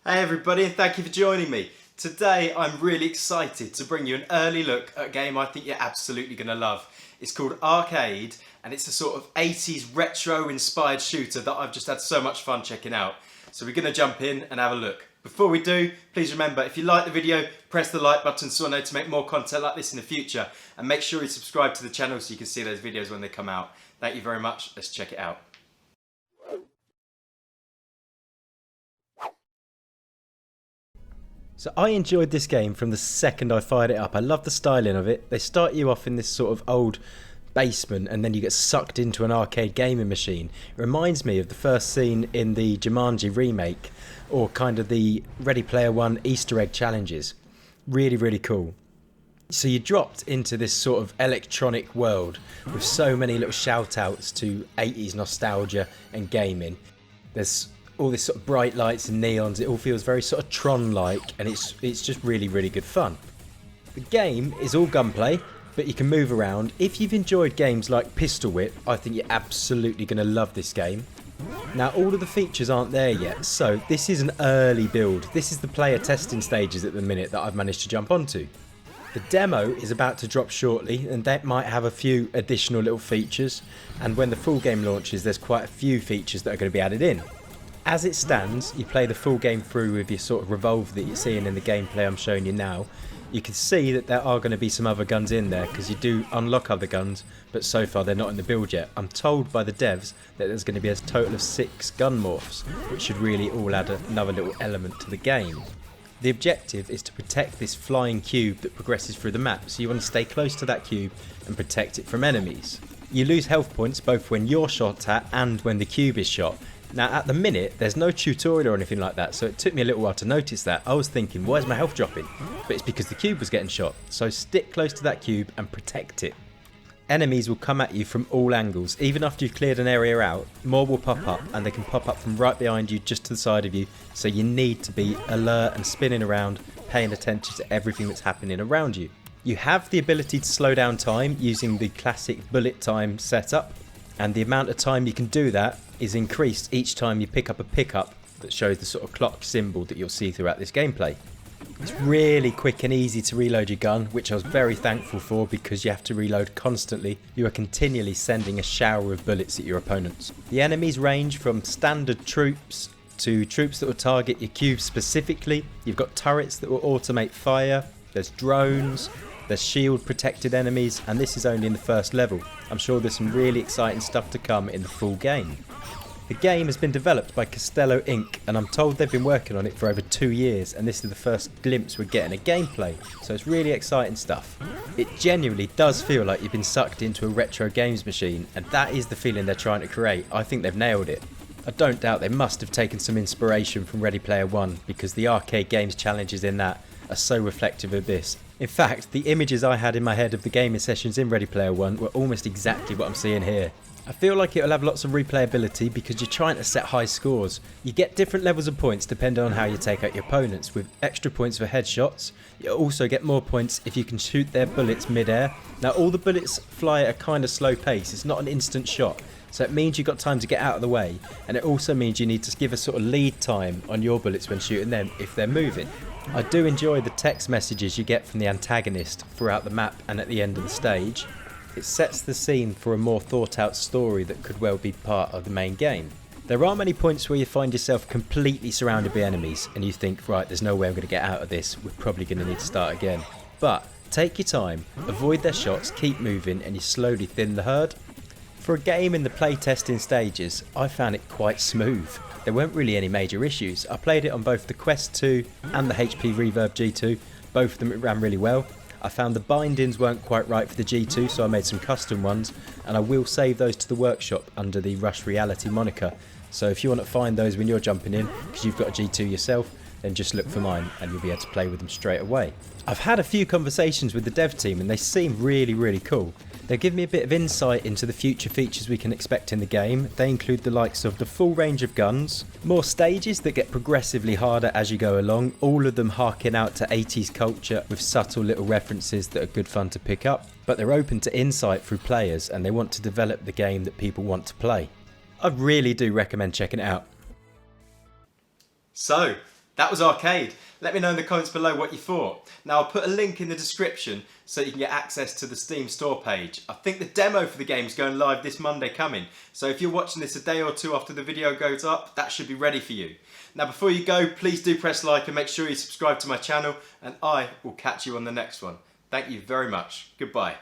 Hey everybody, and thank you for joining me. Today I'm really excited to bring you an early look at a game I think you're absolutely going to love. It's called ARK-ADE, and it's a sort of 80s retro inspired shooter that I've just had so much fun checking out. So we're going to jump in and have a look. Before we do, please remember, if you like the video, press the like button so I know to make more content like this in the future, and make sure you subscribe to the channel so you can see those videos when they come out. Thank you very much. Let's check it out. So I enjoyed this game from the second I fired it up. I love the styling of it. They start you off in this sort of old basement and then you get sucked into an arcade gaming machine. It reminds me of the first scene in the Jumanji remake, or kind of the Ready Player One Easter egg challenges. Really, really cool. So you dropped into this sort of electronic world with so many little shout outs to 80s nostalgia and gaming. There's all this sort of bright lights and neons. It all feels very sort of Tron-like, and it's just really, really good fun. The game is all gunplay, but you can move around. If you've enjoyed games like Pistol Whip, I think you're absolutely going to love this game. Now, all of the features aren't there yet, so this is an early build. This is the player testing stages at the minute that I've managed to jump onto. The demo is about to drop shortly, and that might have a few additional little features, and when the full game launches, there's quite a few features that are going to be added in. As it stands, you play the full game through with your sort of revolver that you're seeing in the gameplay I'm showing you now. You can see that there are going to be some other guns in there because you do unlock other guns, but so far they're not in the build yet. I'm told by the devs that there's going to be a total of 6 gun morphs, which should really all add another little element to the game. The objective is to protect this flying cube that progresses through the map, so you want to stay close to that cube and protect it from enemies. You lose health points both when you're shot at and when the cube is shot. Now at the minute there's no tutorial or anything like that, so it took me a little while to notice that. I was thinking, why is my health dropping? But it's because the cube was getting shot, so stick close to that cube and protect it. Enemies will come at you from all angles. Even after you've cleared an area out, more will pop up, and they can pop up from right behind you, just to the side of you, so you need to be alert and spinning around, paying attention to everything that's happening around you. You have the ability to slow down time using the classic bullet time setup, and the amount of time you can do that is increased each time you pick up a pickup that shows the sort of clock symbol that you'll see throughout this gameplay. It's really quick and easy to reload your gun, which I was very thankful for because you have to reload constantly. You are continually sending a shower of bullets at your opponents. The enemies range from standard troops to troops that will target your cube specifically. You've got turrets that will automate fire, there's drones, there's shield protected enemies, and this is only in the first level. I'm sure there's some really exciting stuff to come in the full game. The game has been developed by Castello Inc, and I'm told they've been working on it for over 2 years, and this is the first glimpse we're getting of gameplay, so it's really exciting stuff. It genuinely does feel like you've been sucked into a retro games machine, and that is the feeling they're trying to create. I think they've nailed it. I don't doubt they must have taken some inspiration from Ready Player One, because the arcade games challenges in that are so reflective of this. In fact, the images I had in my head of the gaming sessions in Ready Player One were almost exactly what I'm seeing here. I feel like it'll have lots of replayability because you're trying to set high scores. You get different levels of points depending on how you take out your opponents, with extra points for headshots. You also get more points if you can shoot their bullets mid-air. Now all the bullets fly at a kind of slow pace, it's not an instant shot, so it means you've got time to get out of the way, and it also means you need to give a sort of lead time on your bullets when shooting them if they're moving. I do enjoy the text messages you get from the antagonist throughout the map and at the end of the stage. It sets the scene for a more thought out story that could well be part of the main game. There are many points where you find yourself completely surrounded by enemies and you think, right, there's no way I'm going to get out of this, we're probably going to need to start again. But take your time, avoid their shots, keep moving, and you slowly thin the herd. For a game in the playtesting stages, I found it quite smooth. There weren't really any major issues. I played it on both the Quest 2 and the HP Reverb G2, both of them it ran really well. I found the bindings weren't quite right for the G2, so I made some custom ones, and I will save those to the workshop under the Rush Reality moniker. So if you want to find those when you're jumping in, because you've got a G2 yourself, then just look for mine and you'll be able to play with them straight away. I've had a few conversations with the dev team and they seem really, really cool. They give me a bit of insight into the future features we can expect in the game. They include the likes of the full range of guns, more stages that get progressively harder as you go along, all of them harking out to 80s culture with subtle little references that are good fun to pick up, but they're open to insight through players and they want to develop the game that people want to play. I really do recommend checking it out. So, That was ARK-ADE. Let me know in the comments below what you thought. Now I'll put a link in the description so you can get access to the Steam store page. I think the demo for the game is going live this Monday coming, so if you're watching this a day or two after the video goes up, that should be ready for you. Now before you go, please do press like and make sure you subscribe to my channel, and I will catch you on the next one. Thank you very much. Goodbye.